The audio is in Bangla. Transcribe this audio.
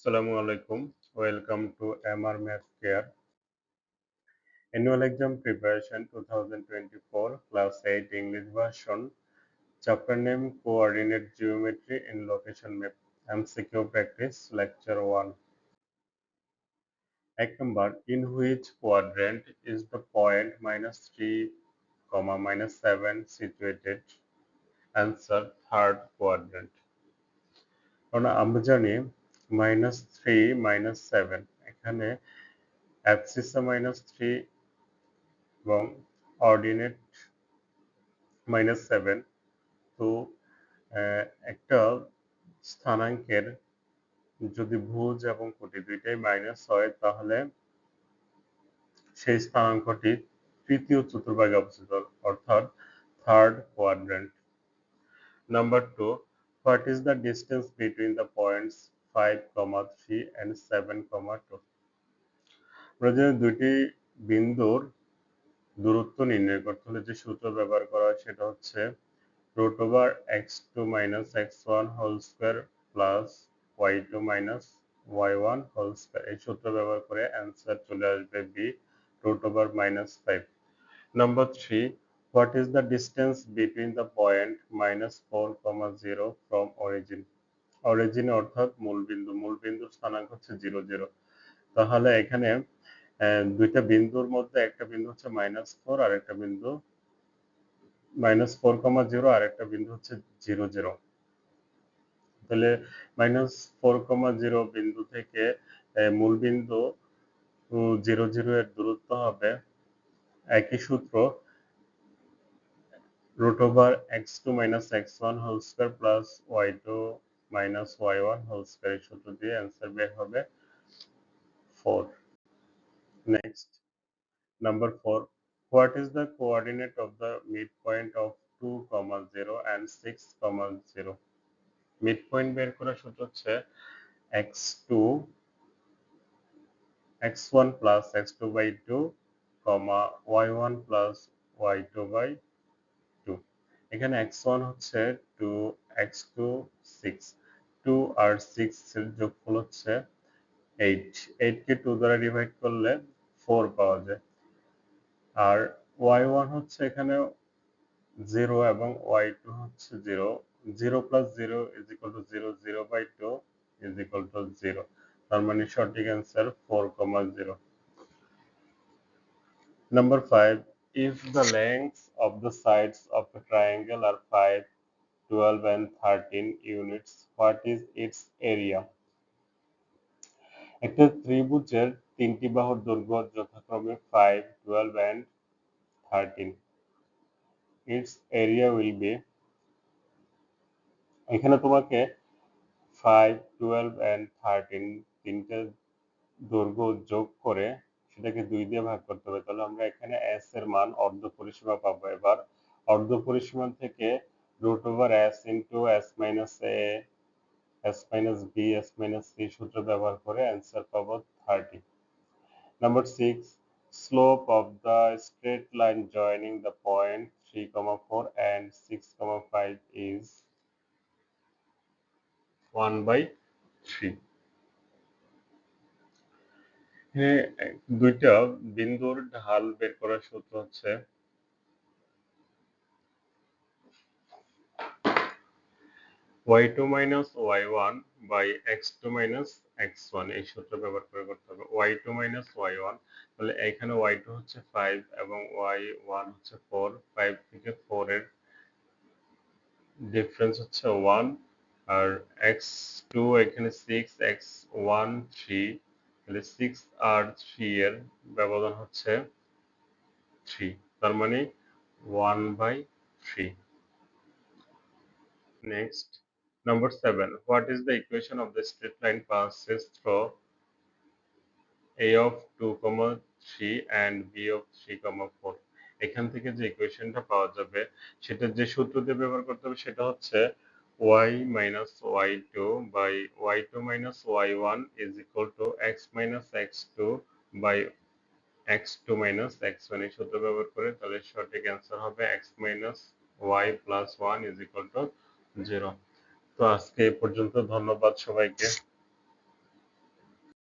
Assalamu alaikum. Welcome to MR Math Care. Annual Exam Preparation 2024, Class 8 English Version. Chapter name Coordinate Geometry in Location Map. M.C.Q Practice, Lecture-01. Act number, in which quadrant is the point -3, -7 situated? Answer, third quadrant. আমরা জানি -3 -7 এখানে অ্যাবসিসা -3 এবং অর্ডিনেট -7 তো একটা স্থানাঙ্কের যদি ভুজ এবং কোটি দুইটাই মাইনাস হয় তাহলে সেই স্থানাঙ্কটি তৃতীয় চতুর্ভাগে অবস্থিত অর্থাৎ third quadrant. Number 2, what is the distance between the points 5, 3 and 7, 2? আমরা যদি দুইটি বিন্দুর দূরত্ব নির্ণয় করতে হলে যে সূত্র ব্যবহার করা হয় সেটা হচ্ছে √x2 - x1 whole square plus y2 - y1 whole square. এই সূত্র ব্যবহার করে অ্যান্সার চলে আসবে b √-5। Number 3, what is the distance between the point -4, 0 from origin? Origin অর্থাৎ মূলবিন্দুর স্থানাঙ্ক হচ্ছে 0, 0। তাহলে এখানে দুইটা বিন্দুর মধ্যে একটা বিন্দু হচ্ছে -4 আর একটা বিন্দু -4, 0 আর একটা বিন্দু হচ্ছে 0, 0। তাহলে -4, 0 বিন্দু থেকে মূল বিন্দু 0, 0 এর দূরত্ব হবে একই সূত্র √x2 - x1 whole square plus y2 - y1 whole square. এই সূত্র দিয়ে অ্যান্সার বের হবে 4। Next, number 4, what is the coordinate of the midpoint of 2, 0 and 6, 0? Midpoint বের করার সূত্র হচ্ছে x2 x1 plus x2 by 2, y1 plus y2 by 2। এখানে x1 হচ্ছে 2, x2 6, 2 আর 6 এর যোগফল হচ্ছে 8, 8 কে 2 দ্বারা ডিভাইড করলে 4 পাওয়া যায়। আর y1 হচ্ছে এখানে 0 এবং y2 হচ্ছে 0, 0 plus 0 is equal to 0, 0 by 2 is equal to 0। তার মানে সঠিক answer 4, 0। Number 5, if the lengths of the sides of a triangle are 5, 12 and 13 units, what is its area? একটা ত্রিভুজের তিনটি বাহুর দৈর্ঘ্য যথাক্রমে 5, 12 and 13। Its area will be, এখানে তোমাকে 5, 12 and 13 তিনটে দৈর্ঘ্য যোগ করে সেটাকে 2 দিয়ে ভাগ করতে হবে। তাহলে আমরা এখানে s এর মান অর্ধপরিসীমা পাবো। এবার অর্ধপরিসীমা থেকে √s into s minus a, s minus b, s minus c সূত্র ব্যবহার করে অ্যান্সার পাবো 30। Number 6, slope of the straight line joining the point 3, 4 and 6, 5 is 1/3। দুইটা বিন্দুর ঢাল বের করার সূত্র হচ্ছে y2 minus y1 by x2 minus x1। এই সূত্র ব্যবহার করে করতে হবে y2 minus y1। তাহলে এখানে y2 হচ্ছে 5 এবং y1 হচ্ছে 4, 5 থেকে 4 এর ডিফারেন্স হচ্ছে 1 আর x2 এখানে 6, x1 3, তাহলে 6 আর 3 এর ব্যবধান হচ্ছে 3, তার মানে 1/3। Next, number 7, what is the equation of the straight line passes through a of 2, 3 and b of 3, 4? এখান থেকে যে ইকুয়েশনটা পাওয়া যাবে সেটা যে সূত্র দিয়ে ব্যবহার করতে হবে সেটা হচ্ছে y minus y2 by y2 minus y1 is equal to x minus x2 by x2 minus x1। এই সূত্র ব্যবহার করে তাহলে সঠিক অ্যান্সার হবে x minus y plus 1 is equal to 0। তো আজকে এই পর্যন্ত, ধন্যবাদ সবাইকে।